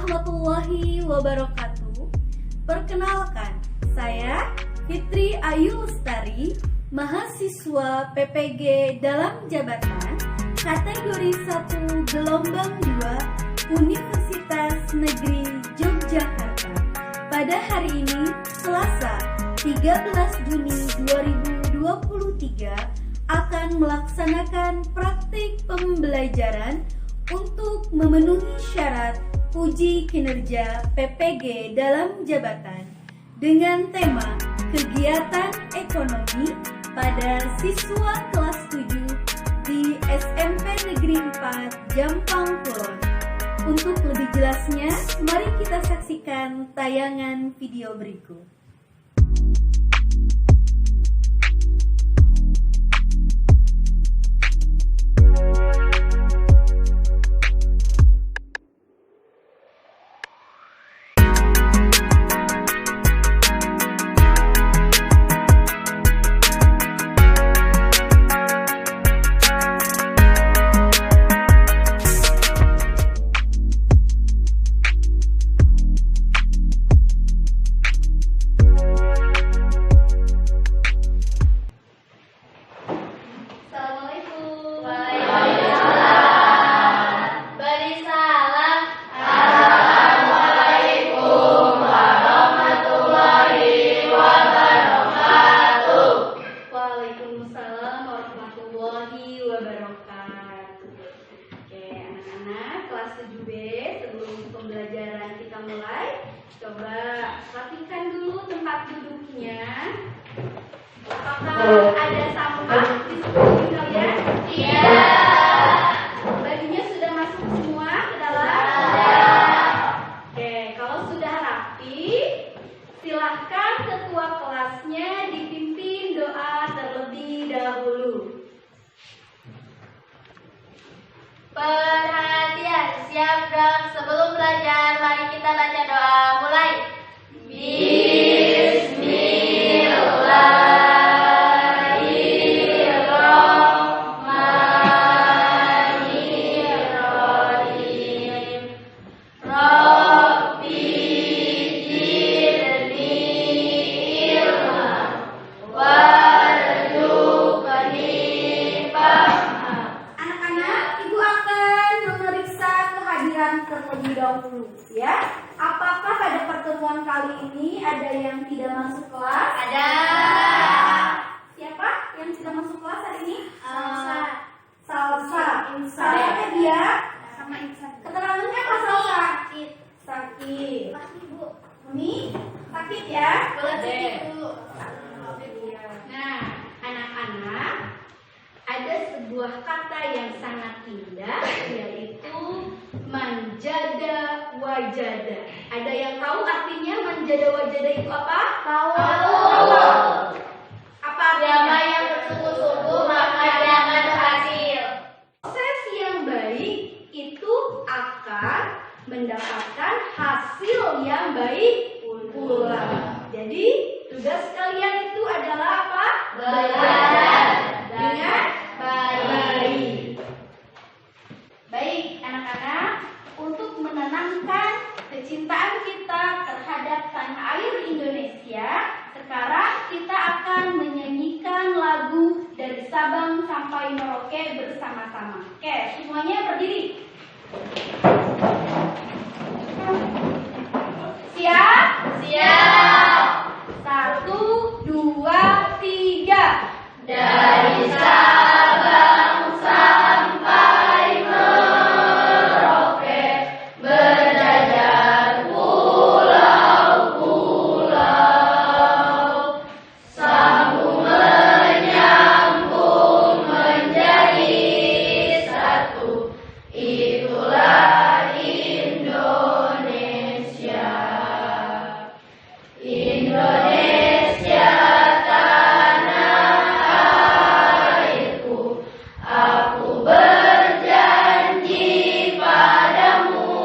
warahmatullahi wabarakatuh. Perkenalkan, saya Fitri Ayu Lestari, mahasiswa PPG dalam jabatan kategori 1 gelombang 2 Universitas Negeri Yogyakarta. Pada hari ini, Selasa 13 Juni 2023, akan melaksanakan praktik pembelajaran untuk memenuhi syarat uji kinerja PPG dalam jabatan dengan tema kegiatan ekonomi pada siswa kelas 7 di SMP Negeri 4 Jampang Kulon. Untuk lebih jelasnya, mari kita saksikan tayangan video berikut. Coba perhatikan dulu tempat duduknya. Apakah ada sampah di sekeliling kalian? Iya. Bajunya sudah masuk semua ke dalam? Iya. Oke, kalau sudah rapi, silahkan ketua kelasnya dipimpin doa terlebih dahulu. Perhatian, siap gerak. Sebelum belajar, mari kita baca doa. Mulai. Bismillahirrahmanirrahim. Rabbi zidni ilma warzuqni fahma. Anak-anak, Ibu akan memeriksa kehadiran terlebih dahulu, ya. Apakah pada pertemuan kali ini ada yang tidak masuk kelas? Ada. Siapa yang tidak masuk kelas hari ini? Salsa. Salsa. Salsa dia. Sama Insan. Keterangannya apa Salsa? Sakit. Sakit. Bu. Mami sakit ya? Boleh dulu. Nah, anak-anak, ada sebuah kata yang sangat indah, yaitu manjada wajada. Ada yang tahu artinya manjada wajada itu apa? Tahu. Apa Siapa artinya? yang bersungguh-sungguh maka dia akan berhasil. Proses yang baik itu akan mendapatkan hasil yang baik pula. Jadi tugas kalian itu adalah apa? Belajar dengan baik. Baik, anak-anak, untuk menenangkan kecintaan kita terhadap tanah air Indonesia, sekarang kita akan menyanyikan lagu dari Sabang sampai Merauke bersama-sama. Oke, semuanya berdiri. Siap? Siap. 1, 2, 3. Dari Sabang sampai Merauke berjajar pulau-pulau, sambung menyambung menjadi satu. Itulah Indonesia. Indonesia tanah airku, aku berjanji padamu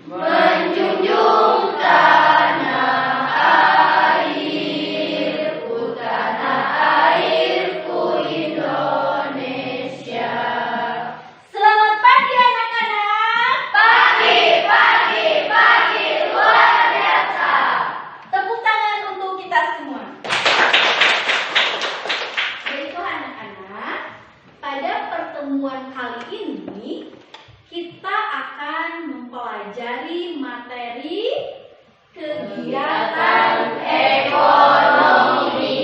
menjunjung tanah airku Indonesia. Selamat pagi kita akan mempelajari materi kegiatan ekonomi.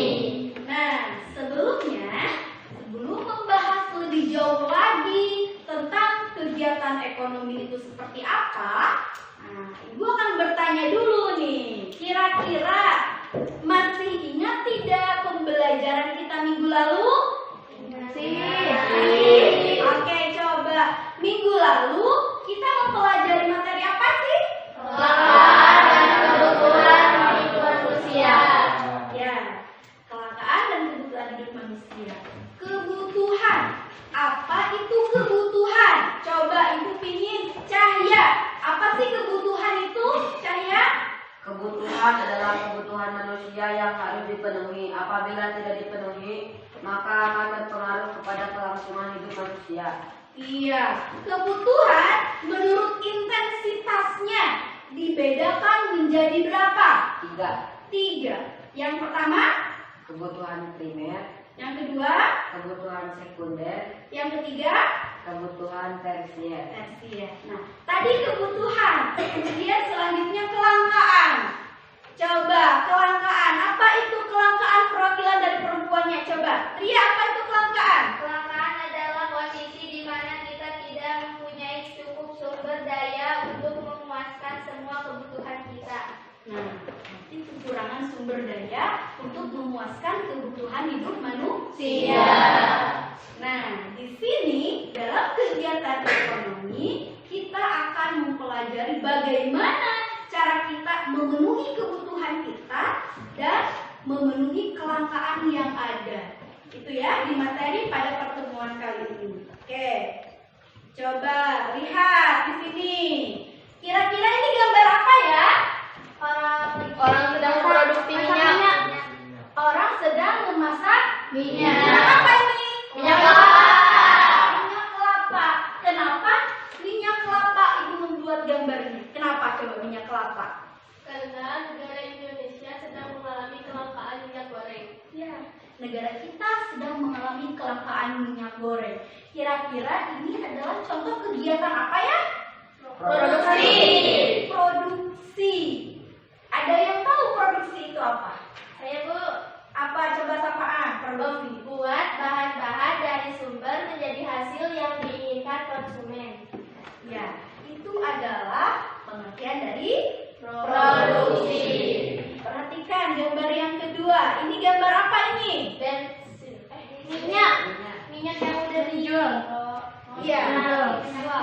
Nah, sebelum membahas lebih jauh lagi tentang kegiatan ekonomi itu seperti apa, Ibu akan bertanya dulu nih, kira-kira masih ingat tidak pembelajaran kita minggu lalu? Masih. Oke, coba minggu lalu kita mempelajari materi apa sih? Kelangkaan dan kebutuhan hidup manusia. Ya, kelangkaan dan kebutuhan hidup manusia. Kebutuhan. Apa itu kebutuhan? Coba Ibu pingin Cahya. Apa sih kebutuhan itu, Cahya? Kebutuhan adalah kebutuhan manusia yang harus dipenuhi. Apabila tidak dipenuhi, maka akan berpengaruh kepada kelangsungan hidup manusia. Iya, kebutuhan menurut intensitasnya dibedakan menjadi berapa? 3. Yang pertama, Kebutuhan primer, yang kedua, kebutuhan sekunder, yang ketiga, kebutuhan tersier. tersier. Nah, tadi kebutuhan, kemudian selanjutnya kelangkaan. Coba kelangkaan, apa itu kelangkaan perwakilan dari perempuannya? Coba, Ria, apa itu kelangkaan? Kelangkaan adalah kondisi di mana kita tidak mempunyai cukup sumber daya untuk memuaskan semua kebutuhan kita. Nah, berarti kekurangan sumber daya untuk memuaskan kebutuhan hidup manusia. Nah, di sini dalam kegiatan ekonomi kita akan mempelajari bagaimana cara kita memenuhi kebutuhan kita dan memenuhi kelangkaan yang ada. Itu ya di materi pada pertemuan kali ini. Oke, coba lihat di sini. Kira-kira ini gambar apa ya? Orang sedang memproduksi minyak. Orang sedang memasak Minyak. apa ini? Minyak kelapa. Minyak kelapa. Kenapa minyak kelapa Ibu membuat gambarnya? Kenapa coba minyak kelapa? Karena negara Indonesia sedang mengalami kelangkaan minyak goreng. Ya, negara kita sedang mengalami kelangkaan minyak goreng. Kira-kira ini adalah contoh kegiatan apa ya? Produksi. Produksi. Ada yang tahu produksi itu apa? Saya Bu, Apa coba sapaan produksi? membuat bahan-bahan dari sumber menjadi hasil yang diinginkan konsumen. Ya, itu adalah pengertian dari Produksi. Perhatikan gambar yang kedua. Ini gambar apa ini? Minyak. Minyak yang udah dijual. Iya.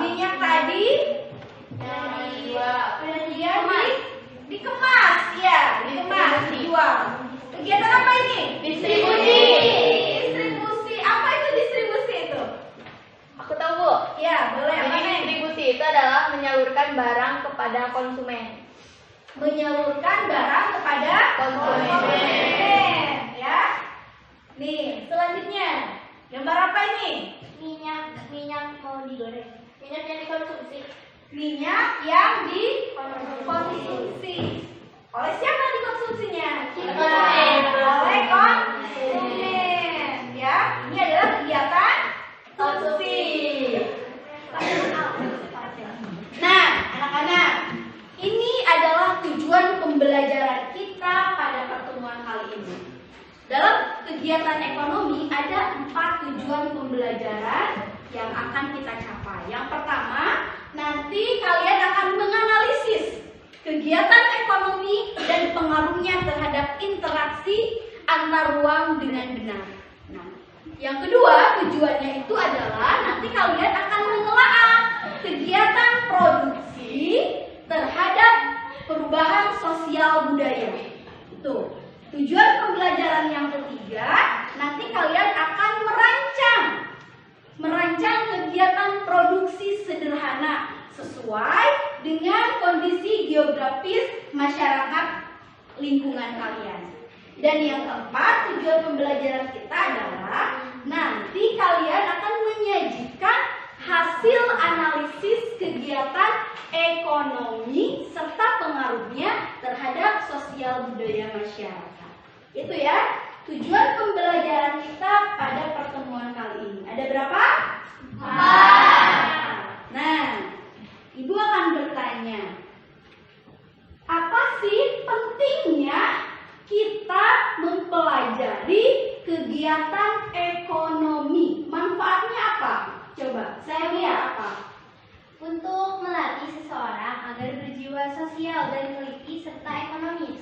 Minyak tadi kemudian dikemas, ya, dikemas, dijual. Kegiatan apa ini? Distribusi. Distribusi. Apa itu distribusi itu? Aku tahu Bu. Ya, boleh apa Jadi nih? distribusi itu adalah menyalurkan barang kepada konsumen. Menyalurkan barang kepada konsumen, ya. Nih, selanjutnya gambar apa ini? Minyak mau digoreng. Minyak yang dikonsumsi. Minyak yang dikonsumsi. Oleh siapa dikonsumsinya? Konsumen. Oleh konsumen, ya. Ini adalah kegiatan konsumsi. Nah, anak-anak, ini adalah tujuan pembelajaran kita pada pertemuan kali ini. Dalam kegiatan ekonomi ada 4 tujuan pembelajaran yang akan kita capai. Yang pertama, nanti kalian akan menganalisis kegiatan ekonomi dan pengaruhnya terhadap interaksi antar ruang dengan benar. Nah, yang kedua, tujuannya itu adalah nanti kalian akan menelaah kegiatan produksi terhadap perubahan sosial budaya. Itu. Tujuan pembelajaran yang ketiga, nanti kalian akan merancang kegiatan produksi sederhana sesuai dengan kondisi geografis masyarakat lingkungan kalian. Dan yang keempat, tujuan pembelajaran kita adalah nanti kalian akan menyajikan hasil analisis kegiatan ekonomi serta pengaruhnya terhadap sosial budaya masyarakat. Itu ya, tujuan pembelajaran kita pada pertemuan kali ini. Ada berapa? 4. Nah, Helmia apa? Untuk melatih seseorang agar berjiwa sosial dan teliti serta ekonomis.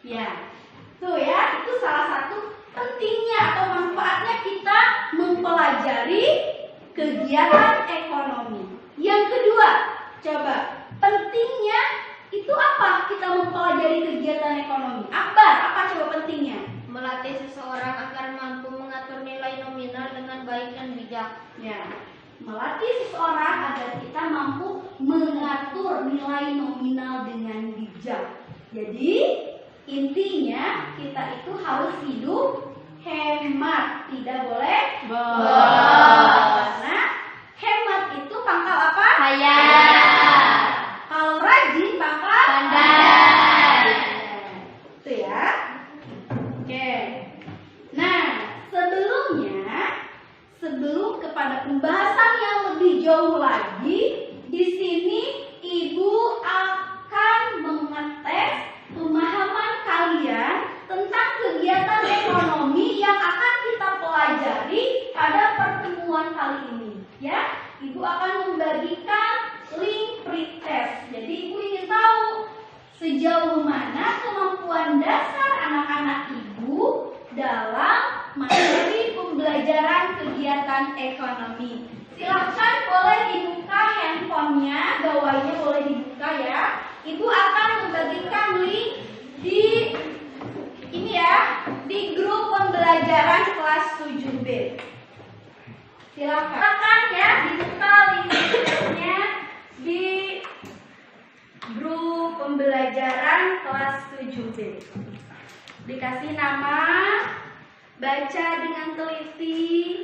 Ya, tuh ya, itu salah satu pentingnya atau manfaatnya kita mempelajari kegiatan ekonomi. Yang kedua, coba pentingnya itu apa kita mempelajari kegiatan ekonomi? Apa coba pentingnya? Melatih seseorang agar mampu mengatur nilai nominal dengan baik dan bijak. Ya, melatih seseorang agar kita mampu mengatur nilai nominal dengan bijak. Jadi intinya kita itu harus hidup hemat, tidak boleh boros. Karena hemat itu pangkal apa? Kaya. Kalau rajin pangkal Pandai. Itu ya. Oke. Nah, sebelum kepada pembahasan yang lebih jauh lagi, di sini Ibu akan mengetes pemahaman kalian tentang kegiatan ekonomi yang akan kita pelajari pada pertemuan kali ini. Ya, Ibu akan membagikan link pretest. Jadi Ibu ingin tahu sejauh mana kemampuan dasar anak-anak Ibu dalam materi pembelajaran kegiatan ekonomi. Silahkan boleh dibuka handphonenya, gawainya boleh dibuka ya. Ibu akan membagikan link di ini ya, di grup pembelajaran kelas 7B. Silakan ya, dibuka linknya di grup pembelajaran kelas 7B. Dikasih nama, baca dengan teliti.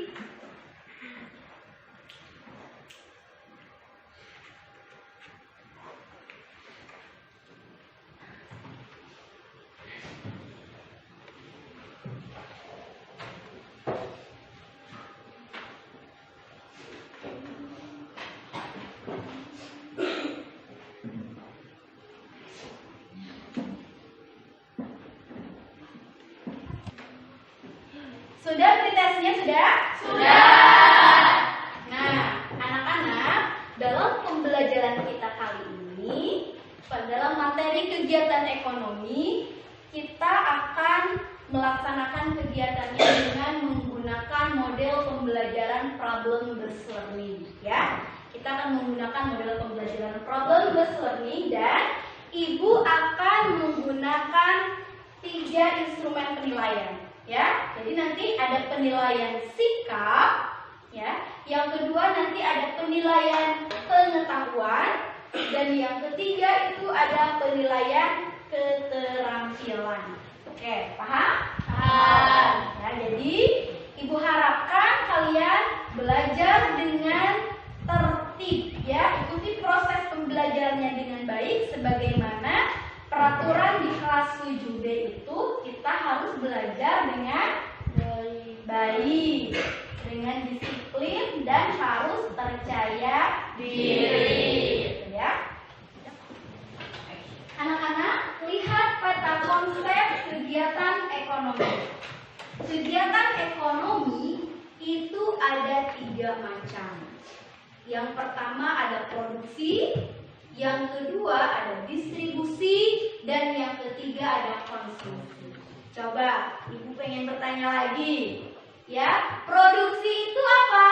Sudah pretestnya sudah? Sudah. Nah, anak-anak, dalam pembelajaran kita kali ini, dalam materi kegiatan ekonomi, kita akan melaksanakan kegiatannya dengan menggunakan model pembelajaran problem based learning. Ya, kita akan menggunakan model pembelajaran problem based learning dan Ibu akan menggunakan 3 instrumen penilaian. Ya, jadi nanti ada penilaian sikap, ya. Yang kedua nanti ada penilaian pengetahuan dan yang ketiga itu ada penilaian keterampilan. Oke, paham? Paham. Ya, jadi Ibu harapkan kalian belajar dengan tertib, ya. Ikuti proses pembelajarannya dengan baik sebagaimana peraturan di kelas 7B itu kita harus belajar dengan baik, dengan disiplin dan harus percaya diri. Ya. Anak-anak, lihat pada konsep kegiatan ekonomi. Kegiatan ekonomi itu ada 3 macam. Yang pertama ada produksi, yang kedua ada distribusi, dan yang ketiga ada konsumsi. Coba, Ibu pengen bertanya lagi. Ya, produksi itu apa?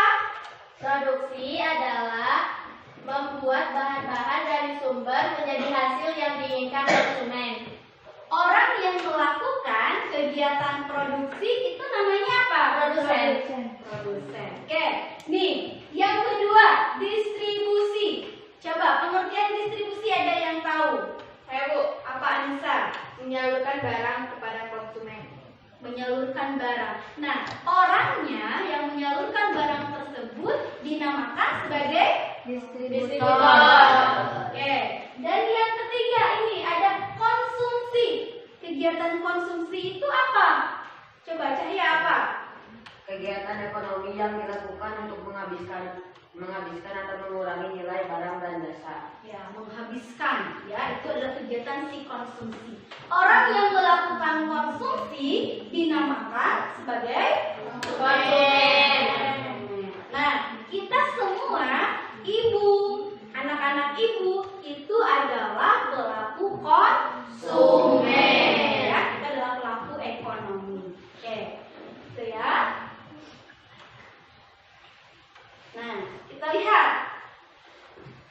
Produksi adalah membuat bahan-bahan dari sumber menjadi hasil yang diinginkan konsumen. Orang yang melakukan kegiatan produksi itu namanya apa? Produsen. Produsen. Oke, nih, yang kedua distribusi. Coba pengertian distribusi ada yang tahu? Ayo Bu, apa Anissa? Menyalurkan barang kepada konsumen. Menyalurkan barang. Nah, orangnya yang menyalurkan barang tersebut dinamakan sebagai Distributor. Oke. Dan yang ketiga ini ada konsumsi. Kegiatan konsumsi itu apa? Coba Cahya apa? Kegiatan ekonomi yang dilakukan untuk menghabiskan atau mengurangi nilai barang dan jasa. Ya, menghabiskan. Ya, itu adalah kegiatan si konsumsi. Orang yang melakukan konsumsi dinamakan sebagai Konsumen. Nah, kita kita semua ibu. Anak-anak ibu itu adalah pelaku konsumen. Ya, kita adalah pelaku ekonomi. Oke, itu ya. Nah, kita lihat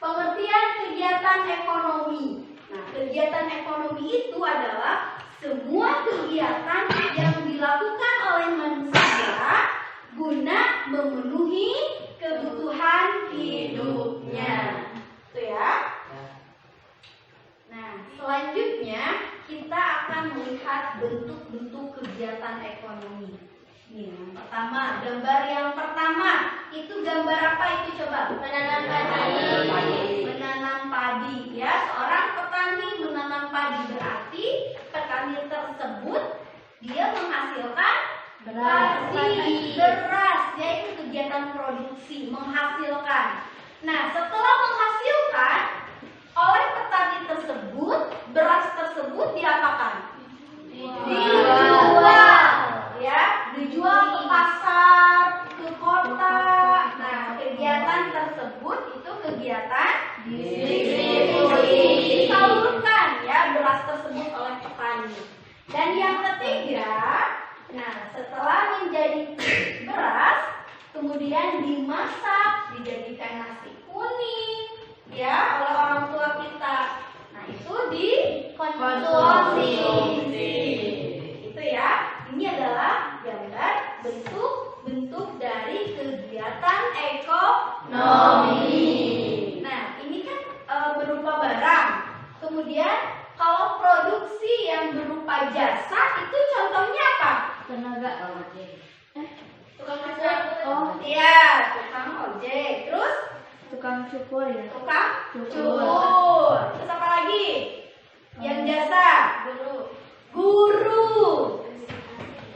pengertian kegiatan ekonomi. Nah, kegiatan ekonomi itu adalah semua kegiatan yang dilakukan oleh manusia guna memenuhi kebutuhan hidupnya. Itu ya. Nah, selanjutnya kita akan melihat bentuk-bentuk kegiatan ekonomi. Nih, yang pertama, gambar yang pertama itu gambar apa itu coba? Menanam padi. Menanam padi ya. Seorang petani menanam padi berarti petani tersebut dia menghasilkan beras, yaitu kegiatan produksi, menghasilkan. Nah, setelah menghasilkan oleh petani tersebut, beras tersebut diapakan? Dijual ke pasar, ke kota. Nah, kegiatan tersebut itu kegiatan distribusi, disalurkan ya beras tersebut oleh petani. Dan yang ketiga, nah setelah menjadi beras, kemudian dimasak, dijadikan nasi kuning ya oleh orang tua kita. Nah, itu dikonsumsi. Itu ya. Ini adalah gambar bentuk-bentuk dari kegiatan ekonomi. Nah, ini kan berupa barang. Kemudian kalau produksi yang berupa jasa itu contohnya apa? Tenaga ojek. Tukang ojek. Oh, iya, tukang ojek. Terus Tukang cukur ya. tukang Cukur. cukur. Terus apa lagi? Yang jasa? Guru.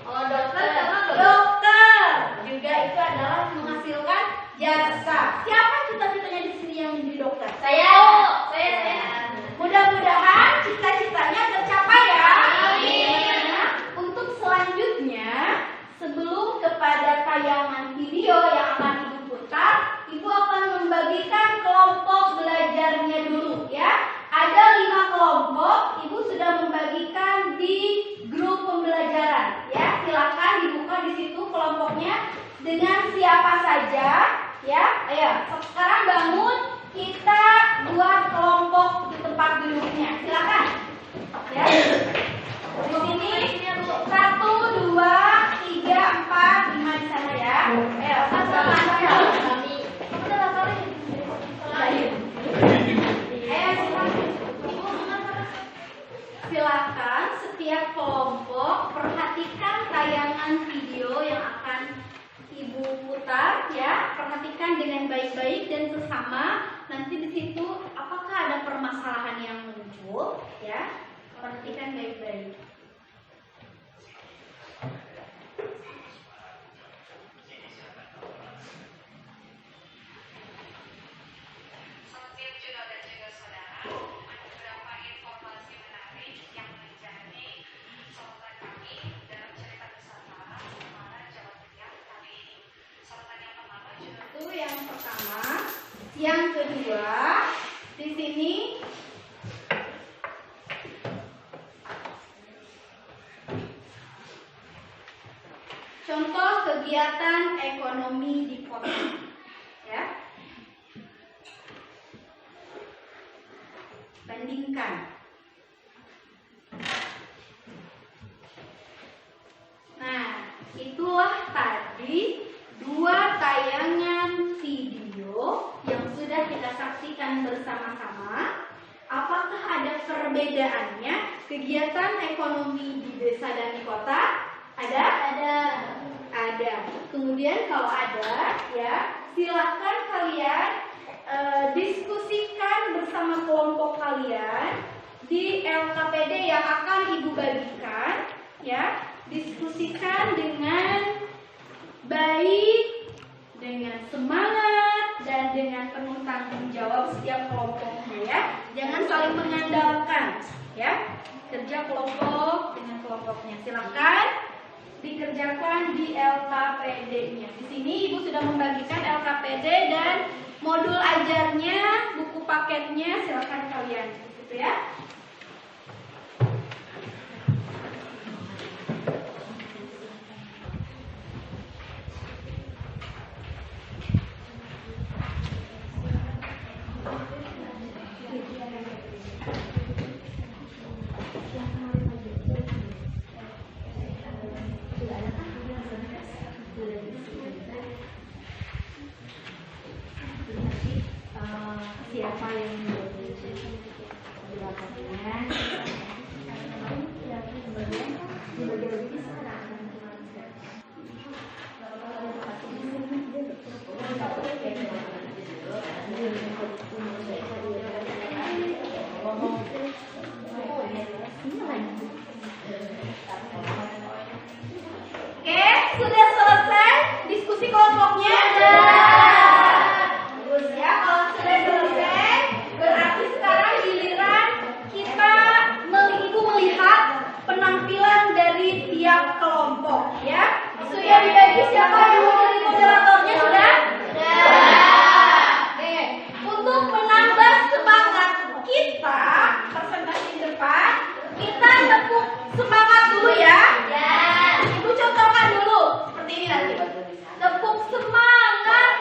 Oh, dokter. Dokter juga itu adalah menghasilkan jasa. Siapa cita-citanya di sini yang menjadi dokter? Saya. Mudah-mudahan cita-citanya tercapai ya. Amin. Nah, untuk selanjutnya, sebelum kepada tayangan video yang akan Ibu putar, Ibu akan membagikan kelompok belajarnya dulu ya. Ada 5 kelompok, Ibu sudah membagikan di grup pembelajaran ya. Silakan dibuka di situ kelompoknya dengan siapa saja ya. Ayo, sekarang bangun, kita buat kelompok di tempat duduknya. Silakan. Ya. Di sini 1, 2, 3, 4, 5 di sana ya. Ayo, satu-satu ya. Udah kali. Ayo, silakan setiap kelompok perhatikan tayangan video yang akan Ibu putar ya. Perhatikan dengan baik-baik dan sesama. Nanti di situ apakah ada permasalahan yang muncul ya. Perhatikan baik-baik. Itu yang pertama. Yang kedua, di sini contoh kegiatan ekonomi di kota. Ya. Bandingkan. Nah, itulah tadi 2 tayangan video yang sudah kita saksikan bersama-sama. Apakah ada perbedaannya kegiatan ekonomi di desa dan di kota? Ada? Ada. Kemudian kalau ada, ya silakan kalian diskusikan bersama kelompok kalian di LKPD yang akan Ibu bagikan, ya. Diskusikan dengan baik, dengan semangat dan dengan penuh tanggung jawab setiap kelompoknya ya. Jangan saling mengandalkan ya. Kerja kelompok dengan kelompoknya. Silakan dikerjakan di LKPD-nya. Di sini Ibu sudah membagikan LKPD dan modul ajarnya, buku paketnya, silakan kalian, gitu ya. Siapa yang Oke, sudah selesai diskusi kelompoknya. Bagus ya, kalau sudah selesai, berarti sekarang giliran kita melihat penampilan dari tiap kelompok, ya. Sudah dibagi siapa yang menjadi moderatornya sudah? Oke, untuk menambah semangat kita presentasi depan, kita tepuk semangat dulu ya. Ibu contohkan dulu seperti ini nanti. Tepuk semangat.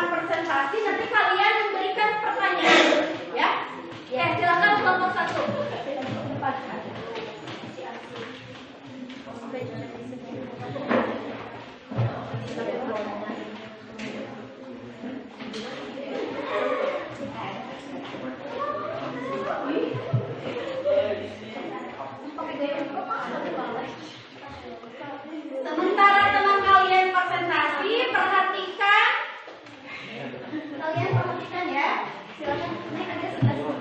Presentasi nanti kalian memberikan pertanyaan ya. Ya, silakan kelompok 1. Sementara teman kalian presentasi, perhatikan ya. Silakan naik aja sebelah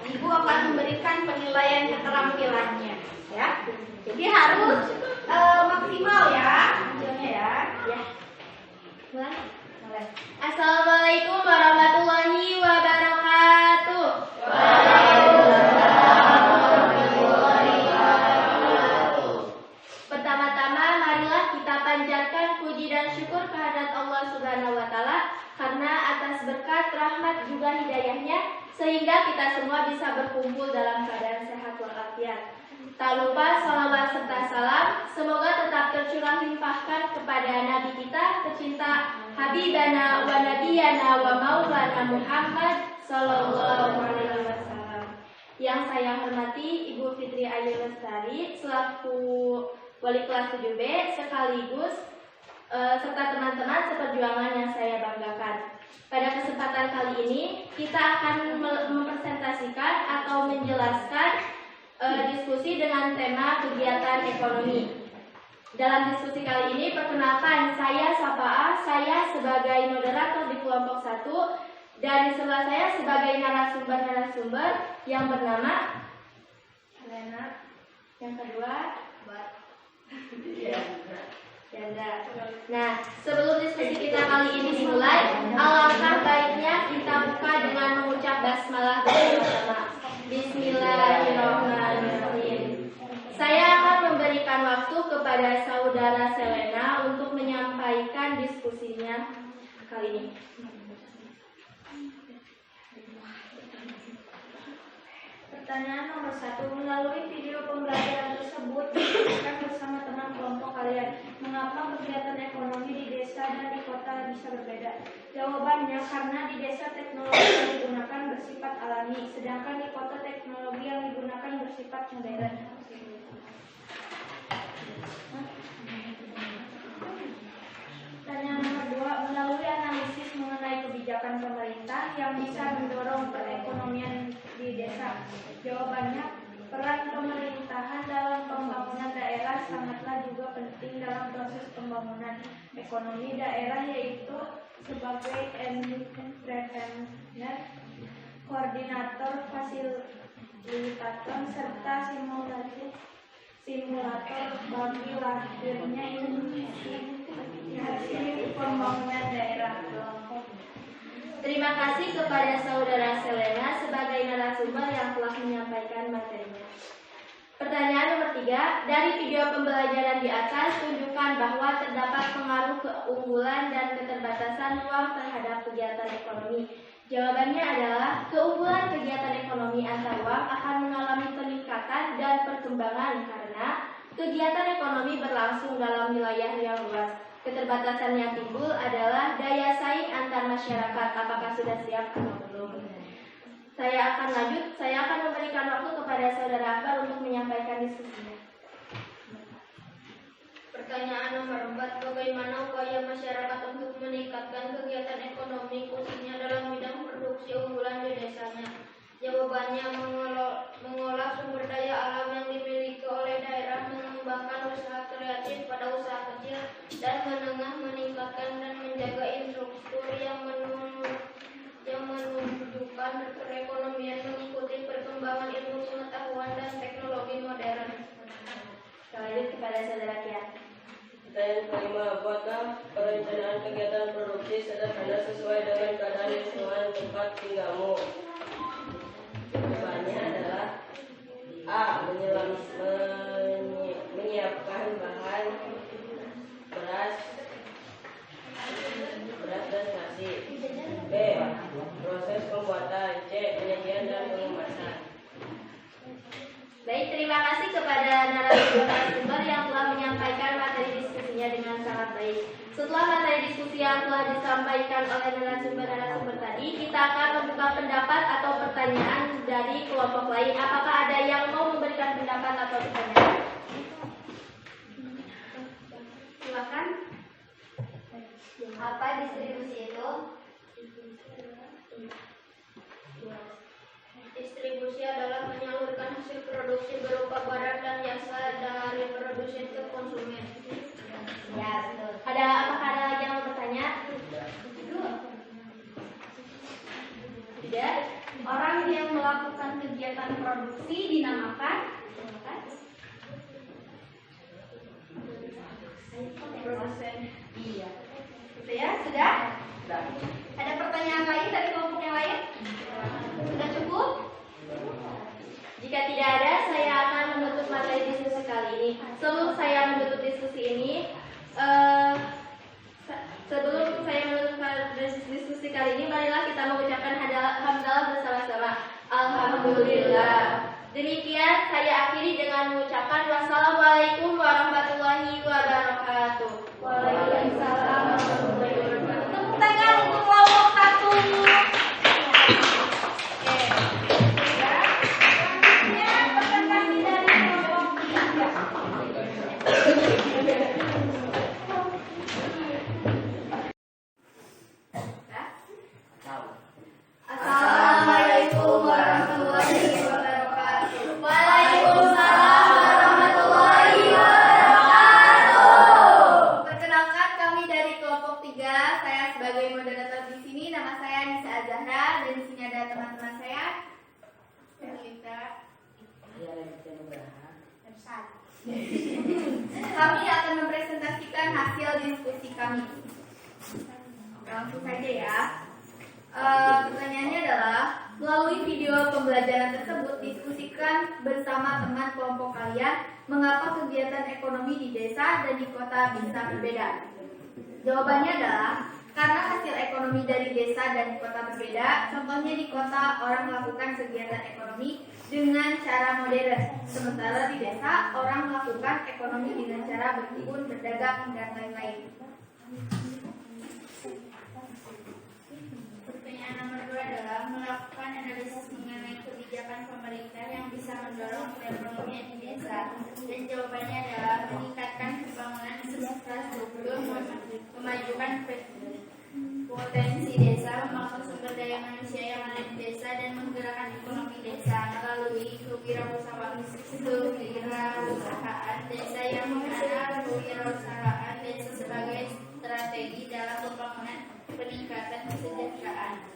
Ibu akan memberikan penilaian keterampilannya ya. Jadi harus maksimal ya hasilnya ya. Mulai. Assalamualaikum warahmatullahi wabarakatuh. Pertama-tama marilah kita panjatkan puji dan syukur kehadirat Allah Subhanahu wa taala karena atas berkat, rahmat juga hidayahnya sehingga kita semua bisa berkumpul dalam keadaan sehat walafiat. Tak lupa salawat serta salam semoga tetap tercurah limpahkan kepada Nabi kita tercinta Habibana wa Nabiyana wa Maulana Muhammad Sallallahu Alaihi Wasallam. Yang saya hormati Ibu Fitri Ayu Lestari selaku Wali kelas 7B sekaligus serta teman-teman seperjuangan yang saya banggakan. Pada kesempatan kali ini kita akan mempresentasikan atau menjelaskan diskusi dengan tema kegiatan ekonomi. Dalam diskusi kali ini perkenalkan saya Sapa'a, saya sebagai moderator di kelompok 1 dan di sebelah saya sebagai narasumber yang bernama Helena, yang kedua Yanda. Nah, sebelum diskusi kita kali ini dimulai, alangkah baiknya kita buka dengan mengucap basmalah bersama. Bismillahirrahmanirrahim. Saya akan memberikan waktu kepada saudara Selena untuk menyampaikan diskusinya kali ini. Pertanyaan nomor 1. Melalui video pembelajaran tersebut, diskusikan bersama teman kelompok kalian mengapa kegiatan ekonomi di desa desa dan di kota bisa berbeda? Jawabannya karena di desa teknologi yang digunakan bersifat alami, sedangkan di kota teknologi yang digunakan bersifat modern. Pertanyaan nomor 2, melalui analisis mengenai kebijakan pemerintah yang bisa mendorong perekonomian di desa. Jawabannya, peran pemerintahan dalam pembangunan daerah sangatlah juga penting dalam proses pembangunan ekonomi daerah, yaitu sebagai entrepreneur, koordinator, fasilitator, serta simulator bagi lahirnya inisiatif pembangunan daerah. Terima kasih kepada Saudara Selena sebagai narasumber yang telah menyampaikan materinya. Pertanyaan nomor 3, dari video pembelajaran di atas tunjukkan bahwa terdapat pengaruh keunggulan dan keterbatasan ruang terhadap kegiatan ekonomi. Jawabannya adalah keunggulan kegiatan ekonomi antar ruang akan mengalami peningkatan dan perkembangan karena kegiatan ekonomi berlangsung dalam wilayah yang luas. Keterbatasan yang timbul adalah daya saing antar masyarakat. Apakah sudah siap atau belum? Saya akan memberikan waktu kepada Saudara Akbar untuk menyampaikan diskusinya. Pertanyaan nomor 4, bagaimana upaya masyarakat untuk meningkatkan kegiatan ekonomi khususnya dalam bidang produksi unggulan di desanya? Jawabannya, mengolah sumber daya alam yang dimiliki oleh daerah, mengembangkan usaha kreatif pada usaha kecil dan menengah, meningkatkan dan menjaga infrastruktur yang menunjukkan perekonomian mengikuti perkembangan ilmu pengetahuan dan teknologi modern. Lanjut kepada Saudara Kian. Pertanyaan kelima, apakah perencanaan kegiatan produksi sederhana sesuai dengan keadaan lingkungan tempat tinggalmu? Jawabannya adalah A. Menyiapkan bahan beras dan nasi. B. Proses pembuatan. C. Penyajian dan pengemasan. Baik, terima kasih kepada narasumber yang telah menyampaikan materi diskusinya dengan sangat baik. Setelah materi diskusi yang telah disampaikan oleh narasumber tadi, kita akan membuka pendapat atau pertanyaan dari kelompok lain. Apakah ada yang mau memberikan pendapat atau pertanyaan? Silakan. Apa distribusi itu? Distribusi adalah menyalurkan hasil produksi berupa barang dan jasa dari produsen ke konsumen. Ya, betul. Apakah ada lagi yang mau bertanya? Tidak. Orang yang melakukan kegiatan produksi dinamakan produsen. Iya. Gitu ya, sudah? Ada pertanyaan lain dari kelompok yang lain? Sudah cukup? Jika tidak ada, saya akan menutup materi diskusi kali ini. Sebelum saya menutup diskusi ini, marilah kita mengucapkan hamdalah bersama-sama. Alhamdulillah. Demikian saya akhiri dengan mengucapkan wassalamualaikum warahmatullahi wabarakatuh. Waalaikumsalam warahmatullahi wabarakatuh. Tepuk tangan untuk kelompok 1. Assalamualaikum warahmatullahi wabarakatuh. Waalaikumsalam warahmatullahi wabarakatuh. Perkenalkan, kami dari kelompok 3. Saya sebagai moderator di sini. Nama saya Nisa Azahra dan di sini ada teman-teman saya. Kami akan mempresentasikan hasil diskusi kami. Langsung saja ya. Pertanyaannya adalah, melalui video pembelajaran tersebut diskusikan bersama teman kelompok kalian mengapa kegiatan ekonomi di desa dan di kota bisa berbeda. Jawabannya adalah karena hasil ekonomi dari desa dan di kota berbeda. Contohnya di kota orang melakukan kegiatan ekonomi dengan cara modern, sementara di desa orang melakukan ekonomi dengan cara berkebun, berdagang, dan lain-lain. lakukan analisis mengenai kebijakan pemerintah yang bisa mendorong perekonomian di desa? Dan jawabannya adalah meningkatkan pembangunan infrastruktur, memajukan potensi desa, membangun sumber daya manusia yang ada di desa, dan menggerakkan ekonomi desa melalui kewirausahaan desa yang mengenal kewirausahaan desa sebagai strategi dalam pembangunan peningkatan kesejahteraan.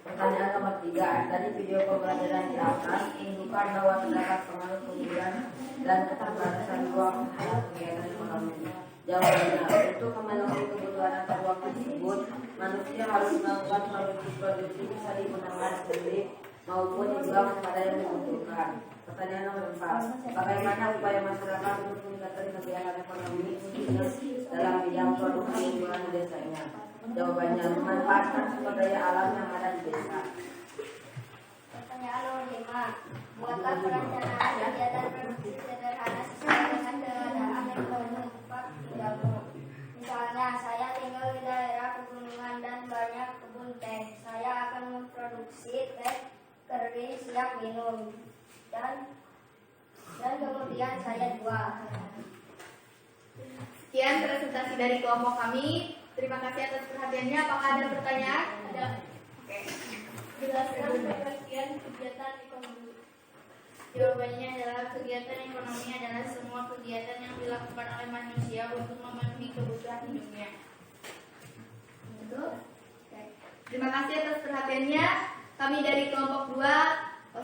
Pertanyaan nomor 3. Dari video pembelajaran di atas, tunjukkan bahwa terdapat pengaruh penggunaan dan keterbatasan ruang terhadap kegiatan ekonomi. Jawabannya, untuk memenuhi kebutuhan akan ruang tersebut, manusia harus melakukan produksi bisa digunakan sendiri maupun dijual kepada yang membutuhkan. Pertanyaan nomor 4. Bagaimana upaya masyarakat untuk meningkatkan kegiatan ekonomi khususnya dalam bidang produksi unggulan di desanya? Jawabannya, memanfaatkan sumber daya alam yang ada di desa. Pertanyaan nomor 5. Buatlah perencanaan kegiatan produksi sederhana sesuai dengan keadaan ekonomi tempat tinggalmu. Misalnya, saya tinggal di daerah pegunungan dan banyak kebun teh. Saya akan memproduksi teh kering siap minum dan kemudian saya jual. Sekian presentasi dari kelompok kami. Terima kasih atas perhatiannya. Apakah ada pertanyaan? Ada. Oke. Jelaskan pengertian kegiatan ekonomi. Jawabannya adalah kegiatan ekonomi adalah semua kegiatan yang dilakukan oleh manusia untuk memenuhi kebutuhan hidupnya. Betul? Oke. Terima kasih atas perhatiannya. Kami dari kelompok 2,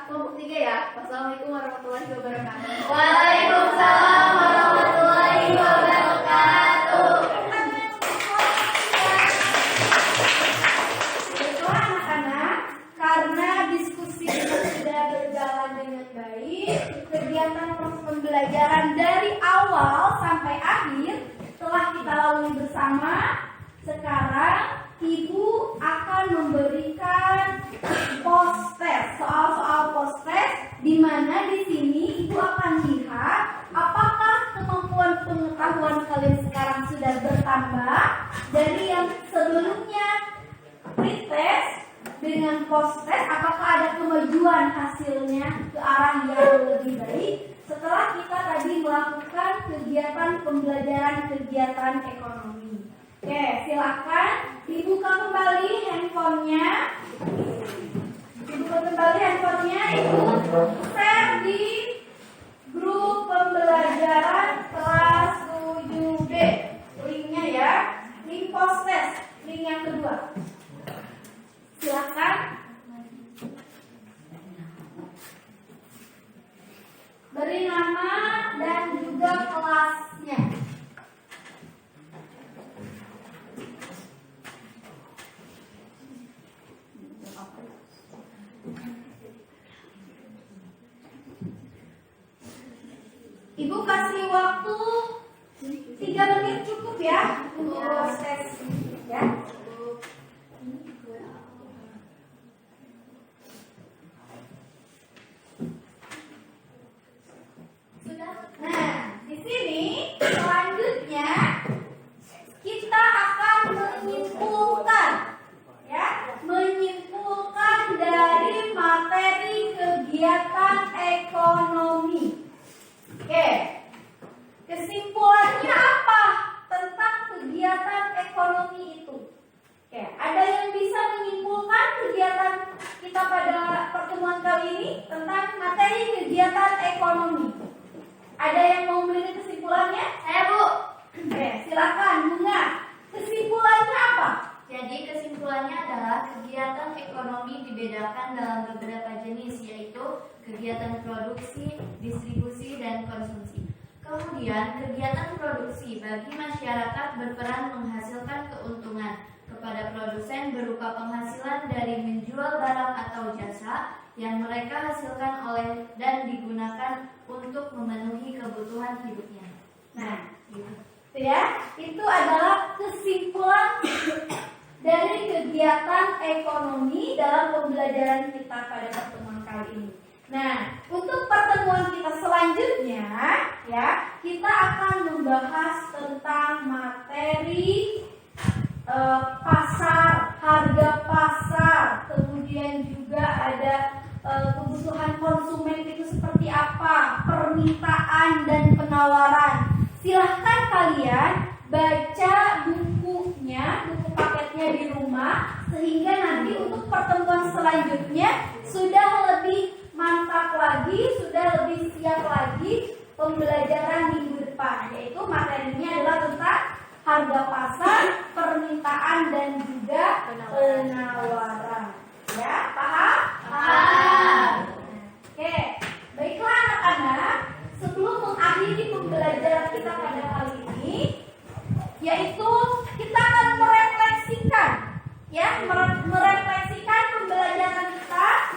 kelompok 3 ya. Wassalamualaikum warahmatullahi wabarakatuh. Waalaikumsalam warahmatullahi wabarakatuh. Baiklah anak-anak, karena diskusi sudah berjalan dengan baik, kegiatan pembelajaran dari awal sampai akhir telah kita lalui bersama. Sekarang Ibu akan memberikan post-test, soal-soal post-test, di mana di sini Ibu akan lihat apakah kemampuan pengetahuan kalian sekarang sudah bertambah dari yang sebelumnya pre-test dengan post-test, apakah ada kemajuan hasilnya ke arah yang lebih baik setelah kita tadi melakukan kegiatan pembelajaran kegiatan ekonomi. Oke, silakan dibuka kembali handphonenya. Ibu share di grup pembelajaran kelas 7B. Linknya ya, link post test, link yang kedua. Silakan. Beri nama dan juga kelasnya. Ibu kasih waktu 3 menit cukup ya untuk proses ya. Nah, di sini selanjutnya kita akan menyimpulkan dari materi kegiatan ekonomi. Oke, kesimpulannya apa tentang kegiatan ekonomi itu? Oke, ada yang bisa menyimpulkan kegiatan kita pada pertemuan kali ini tentang materi kegiatan ekonomi? Ada yang mau memberi kesimpulannya? Saya, Bu. Oke, silakan Bunga. Kesimpulannya apa? Jadi kesimpulannya adalah kegiatan ekonomi dibedakan dalam beberapa jenis, yaitu kegiatan produksi, distribusi, dan konsumsi. Kemudian kegiatan produksi bagi masyarakat berperan menghasilkan keuntungan kepada produsen berupa penghasilan dari menjual barang atau jasa yang mereka hasilkan oleh dan digunakan untuk memenuhi kebutuhan hidupnya. Nah, itu adalah kesimpulan dari kegiatan ekonomi dalam pembelajaran kita pada pertemuan kali ini. Nah, untuk pertemuan kita selanjutnya ya, kita akan membahas tentang materi pasar, harga pasar konsumen itu seperti apa, permintaan dan penawaran. Silahkan kalian baca bukunya, buku paketnya di rumah, sehingga nanti untuk pertemuan selanjutnya sudah lebih mantap lagi, sudah lebih siap lagi pembelajaran minggu depan, yaitu materinya adalah tentang harga pasar, permintaan dan juga penawaran. Ya, paham? Paham. Oke, baiklah anak-anak, sebelum mengakhiri pembelajaran kita pada kali ini, yaitu kita akan merefleksikan, ya, merefleksikan pembelajaran kita,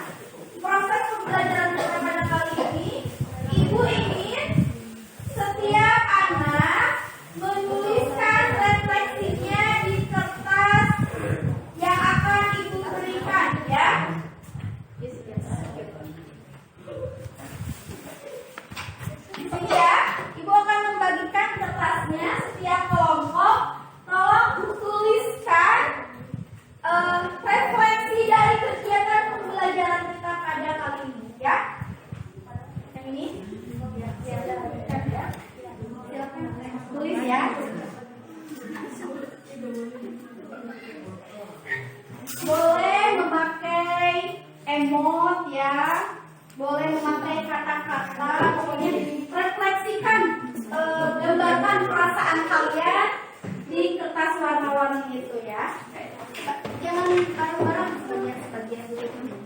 proses pembelajaran kita pada kali ini. Ibu ingin setiap anak menuliskan refleksinya di kertas yang akan ibu berikan, ya. Ya, ibu akan membagikan kertasnya setiap kelompok. Tolong tuliskan refleksi dari kegiatan pembelajaran kita pada kali ini, ya. Yang ini, silakan tulis ya. Boleh memakai emot ya, boleh memakai kata-kata, pokoknya refleksikan, gambarkan perasaan kalian di kertas warna-warni itu ya. Jangan bareng-bareng, sebagian dulu.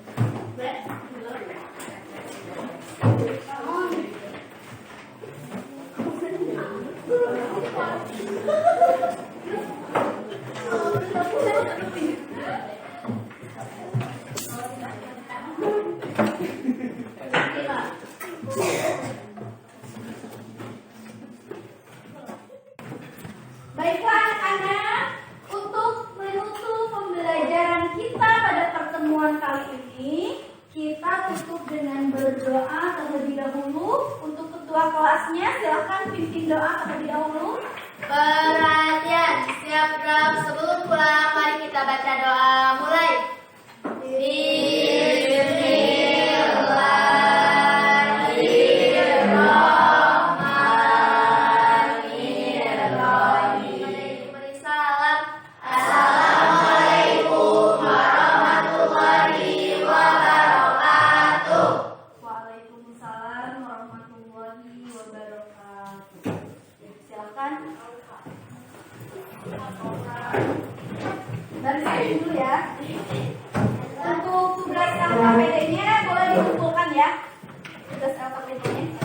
Baiklah anak-anak, untuk menutup pembelajaran kita pada pertemuan kali ini, kita tutup dengan berdoa terlebih dahulu. Untuk ketua kelasnya, silakan pimpin doa terlebih dahulu. Perhatian, siap gerak sebelum pulang, mari kita baca doa. Mulai. Bismillahirrahmanirrahim. Beri salam. Assalamualaikum warahmatullahi wabarakatuh. Waalaikumsalam warahmatullahi wabarakatuh. Silakan. Dari saya dulu ya. Untuk tugas LKPD-nya boleh dikumpulkan ya. Tugas LKPD-nya.